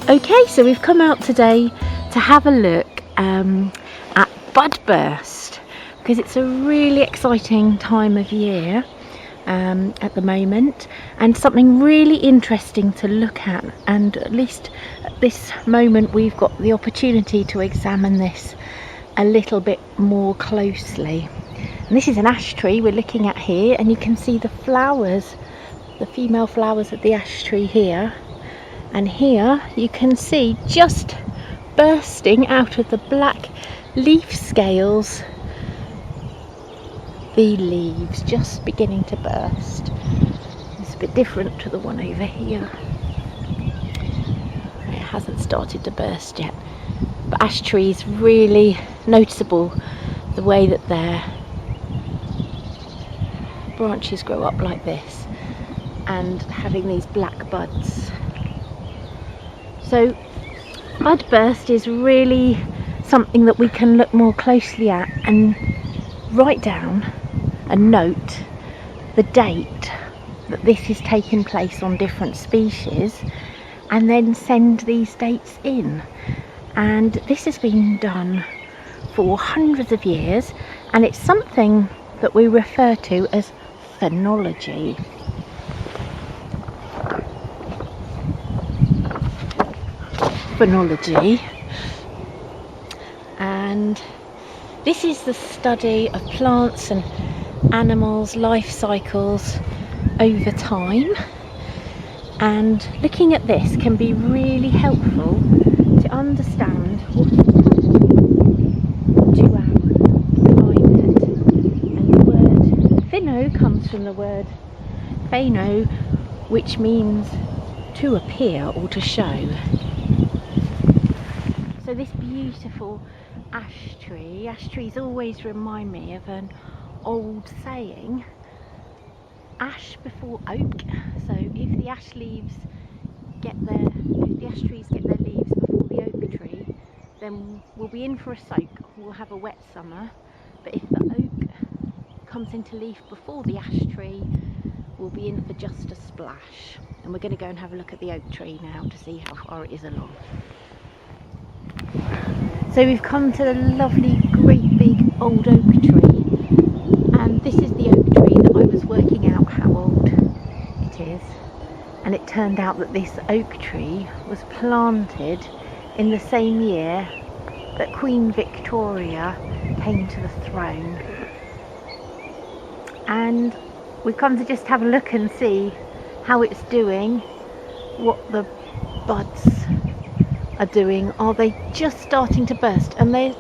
Okay, so we've come out today to have a look at bud burst, because it's a really exciting time of year at the moment, and something really interesting to look at least at this moment we've got the opportunity to examine this a little bit more closely. And this is an ash tree we're looking at here, and you can see the flowers, the female flowers of the ash tree here. And here you can see just bursting out of the black leaf scales, the leaves just beginning to burst. It's a bit different to the one over here. It hasn't started to burst yet. But ash trees, really noticeable the way that their branches grow up like this and having these black buds. So bud burst is really something that we can look more closely at and write down and note the date that this is taking place on different species, and then send these dates in. And this has been done for hundreds of years, and it's something that we refer to as phenology. Phonology, and this is the study of plants and animals' life cycles over time, and looking at this can be really helpful to understand what is happening to our climate. And the word phyno comes from the word pheno, which means to appear or to show. So this beautiful ash trees always remind me of an old saying, ash before oak. So if the ash trees get their leaves before the oak tree, then we'll be in for a soak, we'll have a wet summer. But if the oak comes into leaf before the ash tree, we'll be in for just a splash. And we're going to go and have a look at the oak tree now to see how far it is along. So we've come to the lovely great big old oak tree, and this is the oak tree that I was working out how old it is. And it turned out that this oak tree was planted in the same year that Queen Victoria came to the throne. And we've come to just have a look and see how it's doing, what the buds are doing. Are they just starting to burst? And they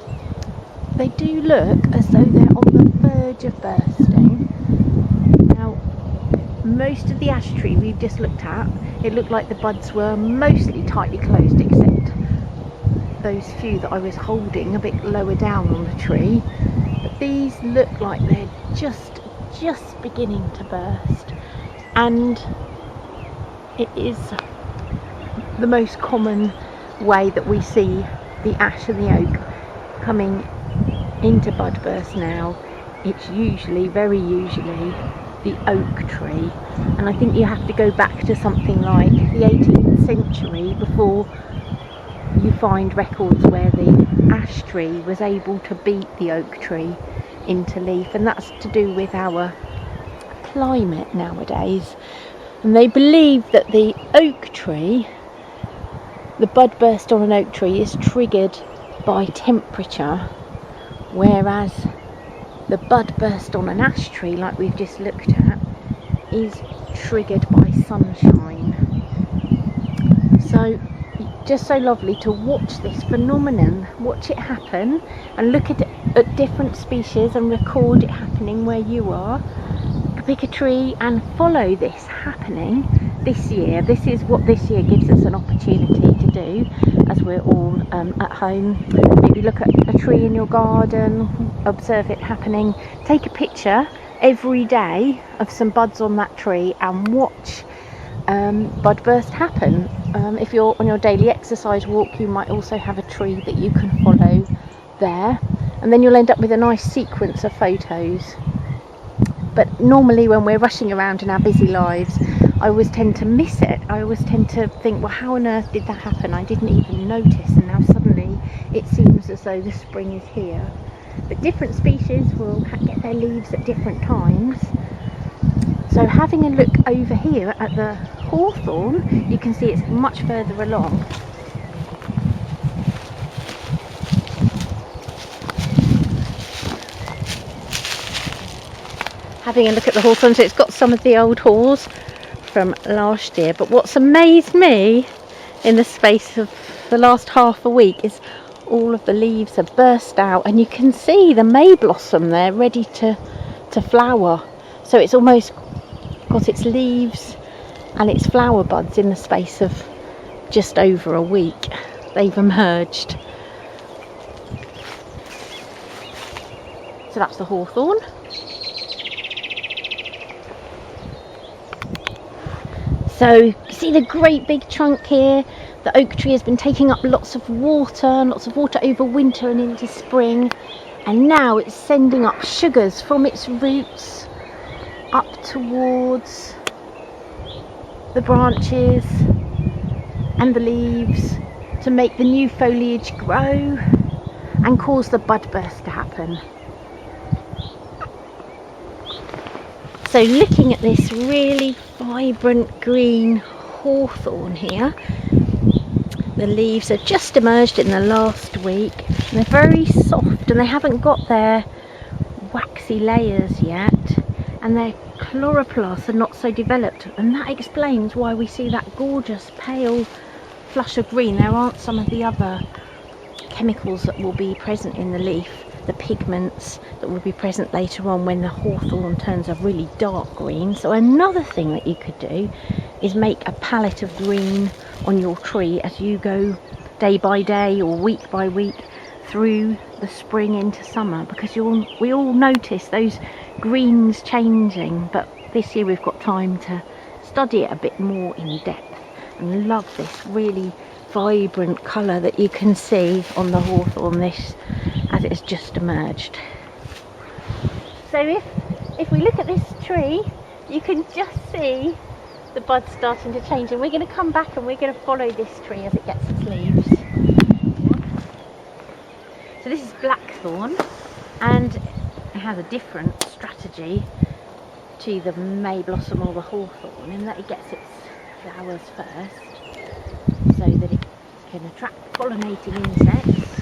do look as though they're on the verge of bursting. Now, most of the ash tree we've just looked at, it looked like the buds were mostly tightly closed, except those few that I was holding a bit lower down on the tree. But these look like they're just beginning to burst, and it is the most common way that we see the ash and the oak coming into bud burst now. It's very usually the oak tree, and I think you have to go back to something like the 18th century before you find records where the ash tree was able to beat the oak tree into leaf, and that's to do with our climate nowadays. And they believe that the bud burst on an oak tree is triggered by temperature, whereas the bud burst on an ash tree, like we've just looked at, is triggered by sunshine. So just so lovely to watch this phenomenon, watch it happen, and look at different species and record it happening where you are. Pick a tree and follow this happening this year. This is what this year gives us an opportunity to do, as we're all at home. Maybe look at a tree in your garden, observe it happening, take a picture every day of some buds on that tree, and watch bud burst happen. If you're on your daily exercise walk, you might also have a tree that you can follow there, and then you'll end up with a nice sequence of photos. But normally when we're rushing around in our busy lives, I always tend to miss it. I always tend to think, well, how on earth did that happen? I didn't even notice, and now suddenly it seems as though the spring is here. But different species will get their leaves at different times. So having a look over here at the hawthorn, you can see it's much further along. Having a look at the hawthorn, so it's got some of the old haws from last year. But what's amazed me in the space of the last half a week is all of the leaves have burst out, and you can see the may blossom there ready to flower. So it's almost got its leaves and its flower buds in the space of just over a week. They've emerged. So that's the hawthorn. So you see the great big trunk here. The oak tree has been taking up lots of water over winter and into spring, and now it's sending up sugars from its roots up towards the branches and the leaves to make the new foliage grow and cause the bud burst to happen. So looking at this really vibrant green hawthorn here, the leaves have just emerged in the last week, and they're very soft and they haven't got their waxy layers yet, and their chloroplasts are not so developed, and that explains why we see that gorgeous pale flush of green. There aren't some of the other chemicals that will be present in the leaf, the pigments that will be present later on when the hawthorn turns a really dark green. So another thing that you could do is make a palette of green on your tree as you go day by day or week by week through the spring into summer, because we all notice those greens changing. But this year we've got time to study it a bit more in depth, and love this really vibrant colour that you can see on the hawthorn this as it has just emerged. So if we look at this tree, you can just see the buds starting to change, and we're going to come back and we're going to follow this tree as it gets its leaves. So this is blackthorn, and it has a different strategy to the may blossom or the hawthorn in that it gets its flowers first so that it can attract pollinating insects,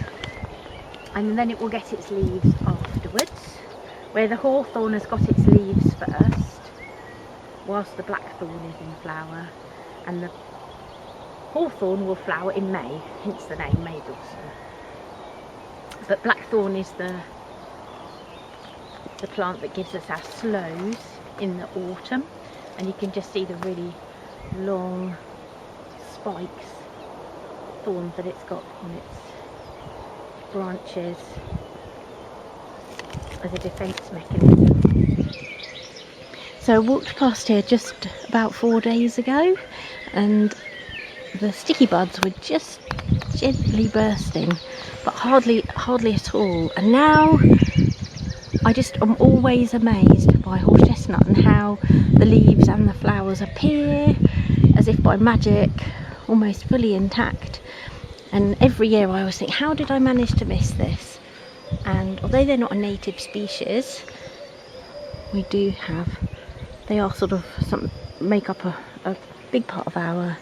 and then it will get its leaves afterwards, where the hawthorn has got its leaves first whilst the blackthorn is in flower, and the hawthorn will flower in May, hence the name May blossom. But blackthorn is the plant that gives us our sloes in the autumn, and you can just see the really long spikes, thorns that it's got on its branches as a defence mechanism. So I walked past here just about 4 days ago, and the sticky buds were just gently bursting, but hardly at all. And now I'm always amazed by horse chestnut and how the leaves and the flowers appear as if by magic, almost fully intact. And every year I always think, how did I manage to miss this? And although they're not a native species, they are sort of make up a big part of our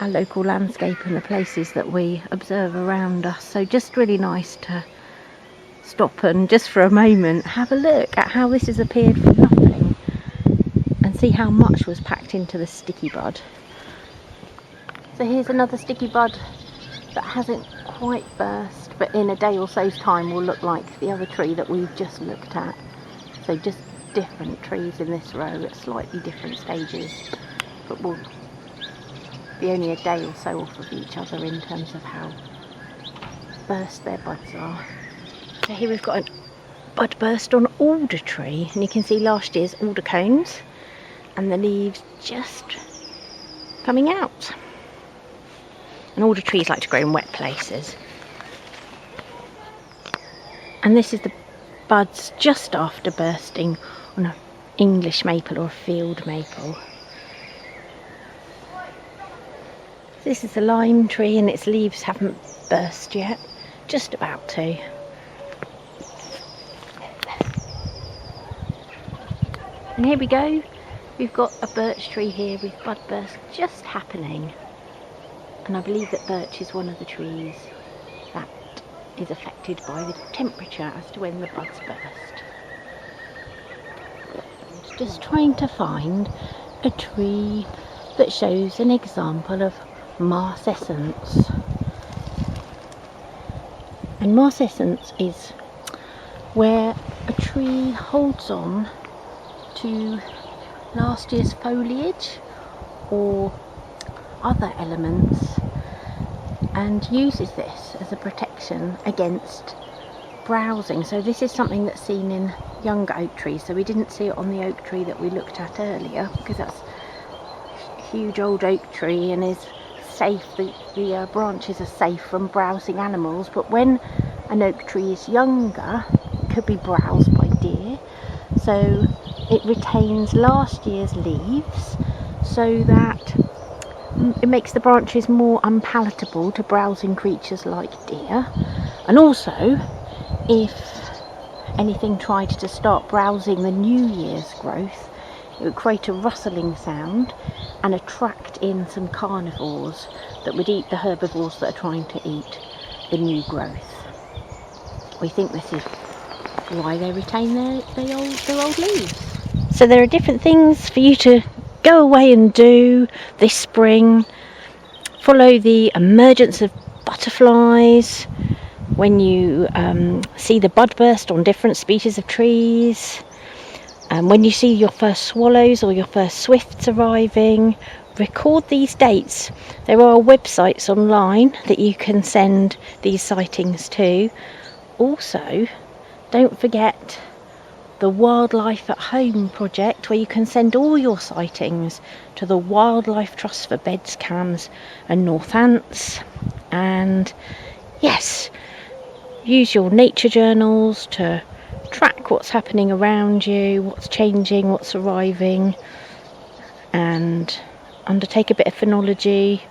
local landscape and the places that we observe around us. So just really nice to stop and just for a moment have a look at how this has appeared from nothing and see how much was packed into the sticky bud. So here's another sticky bud that hasn't quite burst, but in a day or so's time will look like the other tree that we've just looked at. So just different trees in this row at slightly different stages, but will be only a day or so off of each other in terms of how burst their buds are. So here we've got a bud burst on alder tree, and you can see last year's alder cones and the leaves just coming out. And alder trees like to grow in wet places. And this is the buds just after bursting on an English maple or a field maple. This is a lime tree and its leaves haven't burst yet, just about to. And here we go, we've got a birch tree here with bud burst just happening. And I believe that birch is one of the trees that is affected by the temperature as to when the buds burst. Just trying to find a tree that shows an example of marcescence. And marcescence is where a tree holds on to last year's foliage or other elements and uses this as a protection against browsing. So this is something that's seen in younger oak trees, so we didn't see it on the oak tree that we looked at earlier because that's a huge old oak tree and is safe, the branches are safe from browsing animals. But when an oak tree is younger, it could be browsed by deer, so it retains last year's leaves so that it makes the branches more unpalatable to browsing creatures like deer. And also, if anything tried to start browsing the new year's growth, it would create a rustling sound and attract in some carnivores that would eat the herbivores that are trying to eat the new growth. We think this is why they retain their old leaves. So there are different things for you to go away and do this spring. Follow the emergence of butterflies when you see the bud burst on different species of trees. When you see your first swallows or your first swifts arriving, record these dates. There are websites online that you can send these sightings to. Also, don't forget the Wildlife at Home project, where you can send all your sightings to the Wildlife Trust for Beds, Cams and Northants. And yes, use your nature journals to track what's happening around you, what's changing, what's arriving, and undertake a bit of phenology.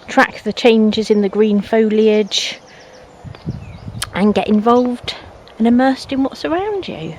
Track the changes in the green foliage and get involved and immersed in what's around you.